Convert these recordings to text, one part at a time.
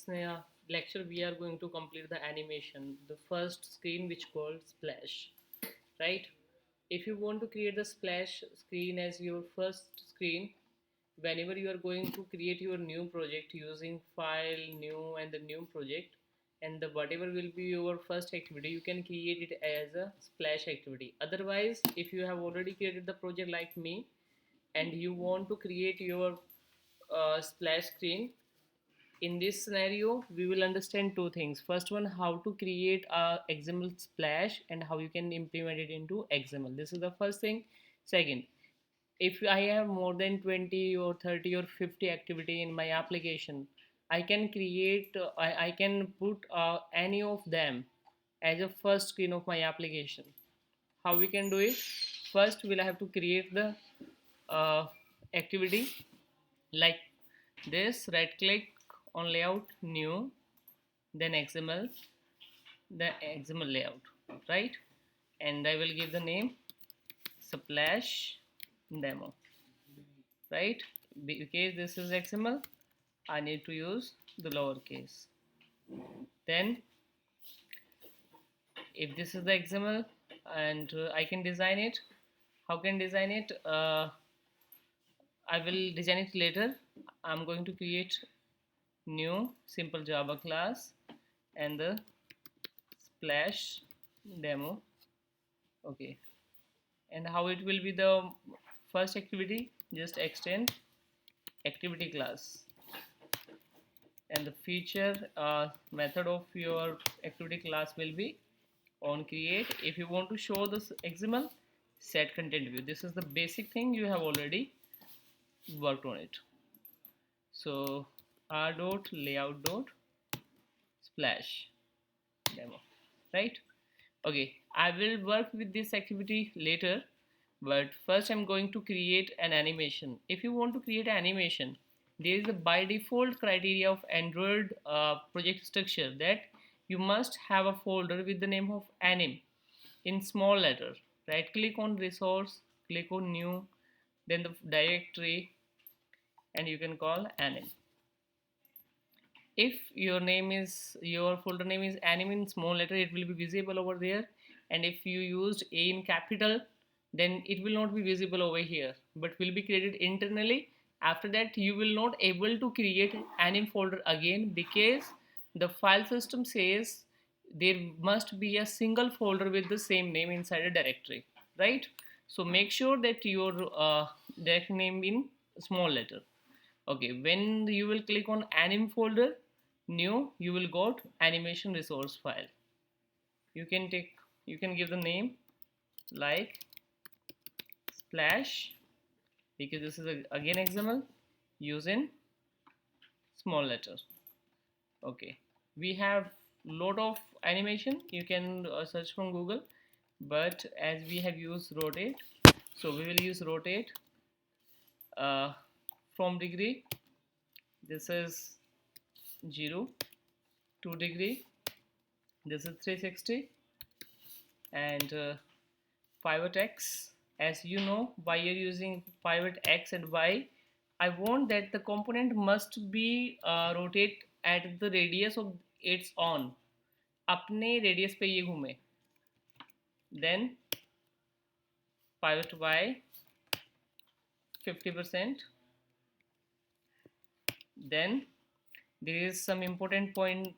lecture we are going to complete the animation, the first screen which called splash, right? If you want to create the splash screen as your first screen, whenever you are going to create your new project using file new and the new project, and the whatever will be your first activity, you can create it as a splash activity. Otherwise, if you have already created the project like me and you want to create your splash screen, in this scenario we will understand two things. First one, how to create a XML splash and how you can implement it into XML. This is the first thing. Second, if I have more than 20 or 30 or 50 activity in my application, I can create I can put any of them as a first screen of my application. How we can do it? First we'll have to create the uh, activity like this. Right click on layout, new, then XML, the XML layout, right? And I will give the name splash demo, right? Because this is XML, I need to use the lowercase. Then if this is the XML and I can design it, how can design it? I will design it later. I'm going to create new simple Java class and the splash demo. Okay, and how it will be the first activity, just extend activity class, and the feature method of your activity class will be on create. If you want to show this XML, set content view. This is the basic thing, you have already worked on it. So r dot layout dot splash demo, right? Okay, I will work with this activity later, but first I'm going to create an animation. If you want to create an animation, there is a by default criteria of Android project structure that you must have a folder with the name of anim in small letter. Right click on resource, click on new, then the directory, and you can call anim. If your folder name is anim in small letter, it will be visible over there, and if you used a in capital, then it will not be visible over here but will be created internally. After that you will not able to create anim folder again, because the file system says there must be a single folder with the same name inside a directory, right? So make sure that your directory name in small letter. Okay, when you will click on anim folder, new, you will got animation resource file. You can give the name like splash, because this is again XML using small letter. Okay, we have lot of animation, you can search from Google, but as we have used rotate, so we will use rotate uh, from degree. This is 0, 2 degree, this is 360, and pivot X. As you know, why you're using pivot X and Y, I want that the component must be rotate at the radius of its on, अपने radius पे ये घूमे. Then pivot Y 50%. Then there is some important point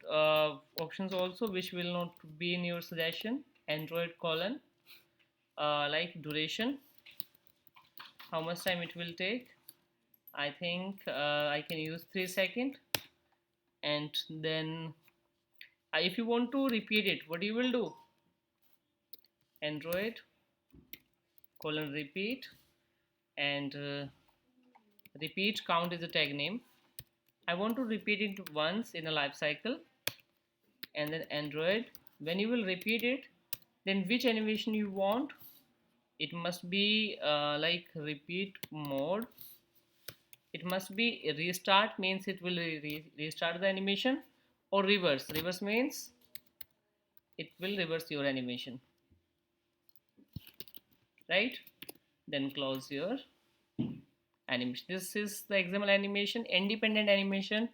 options also which will not be in your suggestion. Android colon like duration, how much time it will take. I think I can use 3 seconds. And then if you want to repeat it, what you will do, Android colon repeat, and repeat count is a tag name. I want to repeat it once in a life cycle, and then Android. When you will repeat it, then which animation you want, it must be like repeat mode. It must be restart, means it will restart the animation, or reverse. Reverse means it will reverse your animation, right? Then close your animation. This is the XML animation, independent animation.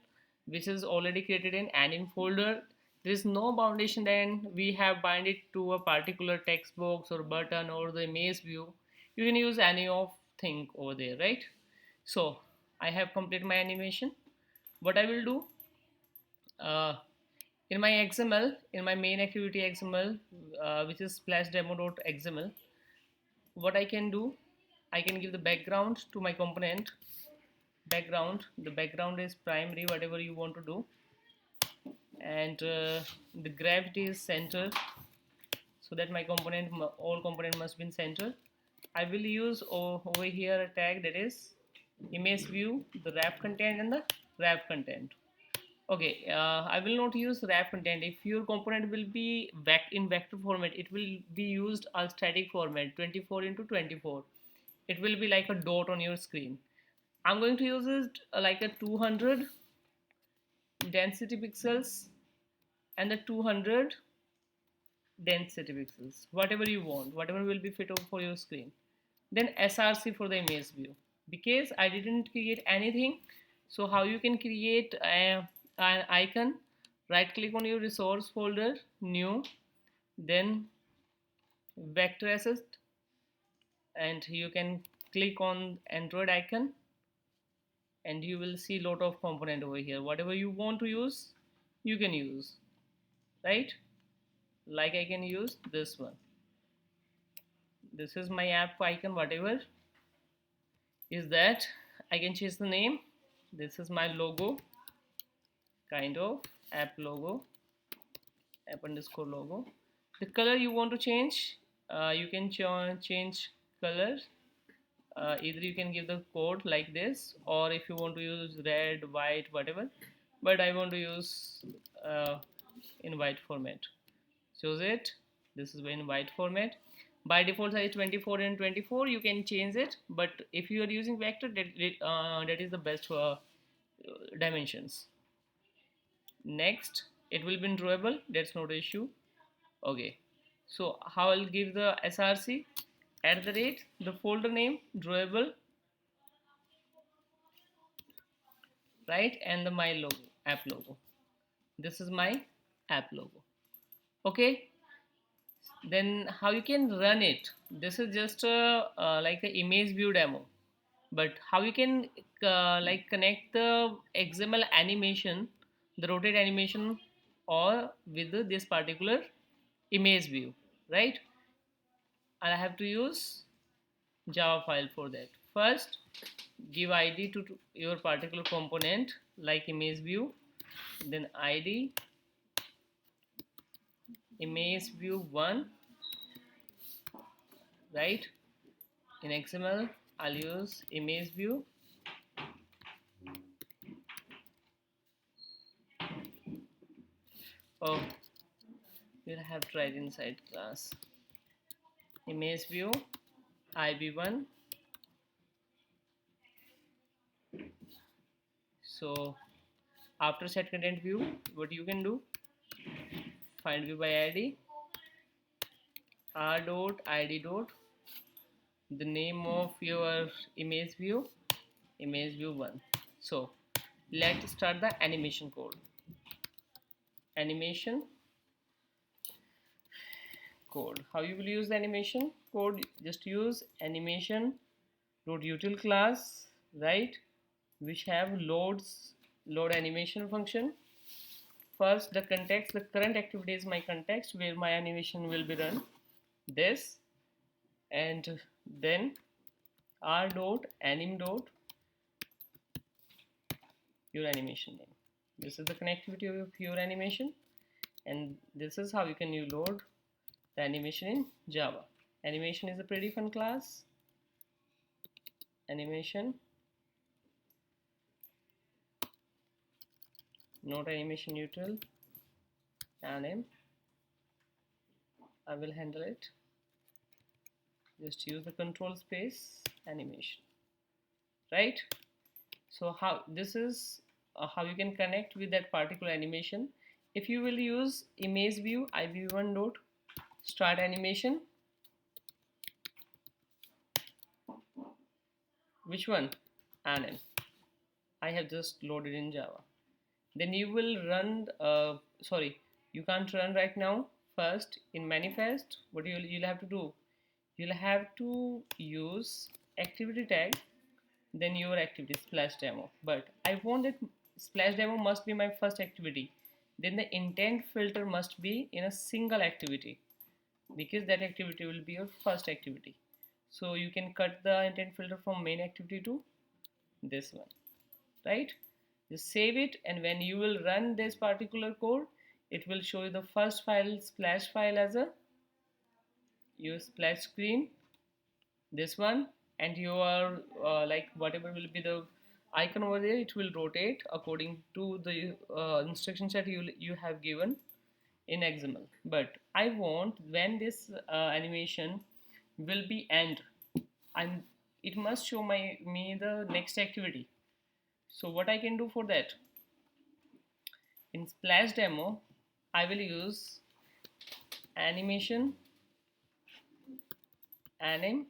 which is already created in anim folder. There is no foundation, then we have bind it to a particular text box or button or the image view. You can use any of thing over there, right? So I have completed my animation. What I will do, uh, in my XML, in my main activity XML, which is SplashDemo.xml, what I can do, I can give the background to my component. Background, the background is primary, whatever you want to do, and the gravity is center, so that my component, all component must be in center. I will use over here a tag that is image view, the wrap content and the wrap content. Okay, I will not use wrap content. If your component will be in vector format, it will be used as static format 24 into 24. It will be like a dot on your screen. I'm going to use it like a 200 density pixels and the 200 density pixels, whatever you want, whatever will be fit for your screen. Then src for the image view, because I didn't create anything. So how you can create an icon, right click on your resource folder, new, then vector assist, and you can click on Android icon, and you will see lot of component over here. Whatever you want to use, you can use, right? Like I can use this one. This is my app icon, whatever is that. I can change the name. This is my logo, kind of app logo, app underscore logo. The color you want to change, you can change color. Either you can give the code like this, or if you want to use red, white, whatever, but I want to use in white format. Choose it. This is in white format. By default size 24 and 24, you can change it, but if you are using vector, that is the best dimensions. Next, it will be in drawable, that's not an issue. Okay, so how I'll give the src, at the rate, the folder name drawable, right, and the my logo, app logo. This is my app logo. Okay, then how you can run it, this is just a like an image view demo, but how you can like connect the XML animation, the rotate animation, or with this particular image view, right? And I have to use Java file for that. First, give id to your particular component like image view, then id image view 1, right? In XML, I'll use image view. Oh, we'll have tried inside class. Image view ib1. So after set content view, what you can do, find view by id, r dot id dot the name of your image view 1. So let's start the animation code. Animation code, how you will use the animation code, just use animation dot util class, right, which have load animation function. First, the context, the current activity is my context where my animation will be run, this, and then r dot anim dot your animation name. This is the connectivity of your animation, and this is how you can load the animation in Java. Animation is a pretty fun class. Animation, not animation util, anim. I will handle it. Just use the control space animation, right? So how this is how you can connect with that particular animation. If you will use image view ib1 dot start animation, which one, anim, I have just loaded in Java. then you will run sorry, you can't run right now. First, in manifest, what you'll have to do, you'll have to use activity tag, then your activity splash demo. But I want that splash demo must be my first activity, then the intent filter must be in a single activity, because that activity will be your first activity. So you can cut the intent filter from main activity to this one, right? Just save it, and when you will run this particular code, it will show you the first file, splash file, as a your splash screen, this one, and your like whatever will be the icon over there, it will rotate according to the instruction set you have given in XML. But I want when this animation will be end, I'm it must show me the next activity. So what I can do for that, in Splash Demo, I will use animation anim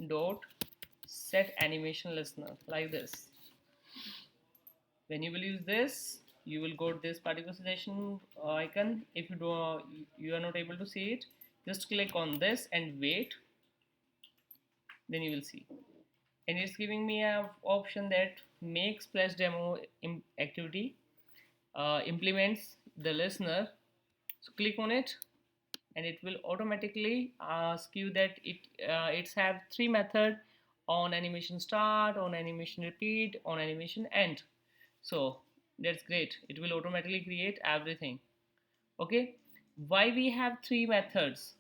dot set animation listener, like this. When you will use this, you will go to this particular suggestion icon. If you are not able to see it, just click on this and wait, then you will see. And it's giving me a option that make splash demo activity implements the listener. So click on it, and it will automatically ask you that it's have three method: on animation start, on animation repeat, on animation end. So that's great, it will automatically create everything. Okay, why we have three methods?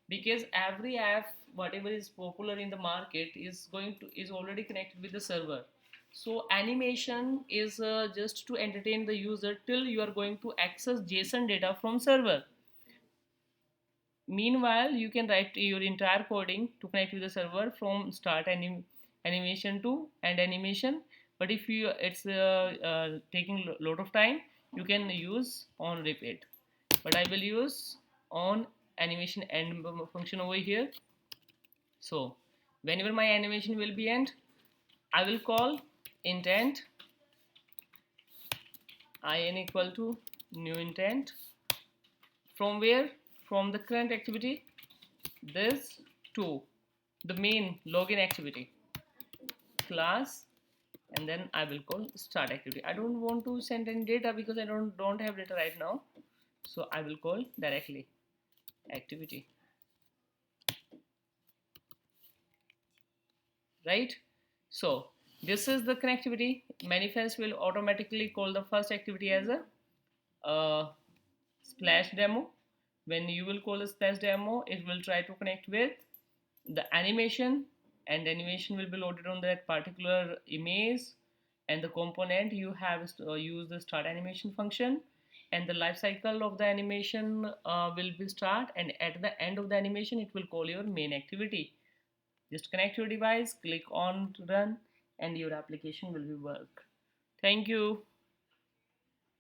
Because every app whatever is popular in the market is already connected with the server. So animation is just to entertain the user till you are going to access JSON data from server. Meanwhile, you can write your entire coding to connect with the server from start animation to end animation. But if you it's taking a lot of time, you can use on repeat. But I will use on animation end function over here. So whenever my animation will be end, I will call intent in equal to new intent. From where? From the current activity, this to the main login activity class, and then I will call start activity. I don't want to send any data because I don't have data right now, so I will call directly activity, right? So this is the connectivity. Manifest will automatically call the first activity as a splash demo. When you will call the splash demo, it will try to connect with the animation, and animation will be loaded on that particular image, and the component you have use the start animation function, and the life cycle of the animation will be start, and at the end of the animation it will call your main activity. Just connect your device, click on to run, and your application will be work. Thank you.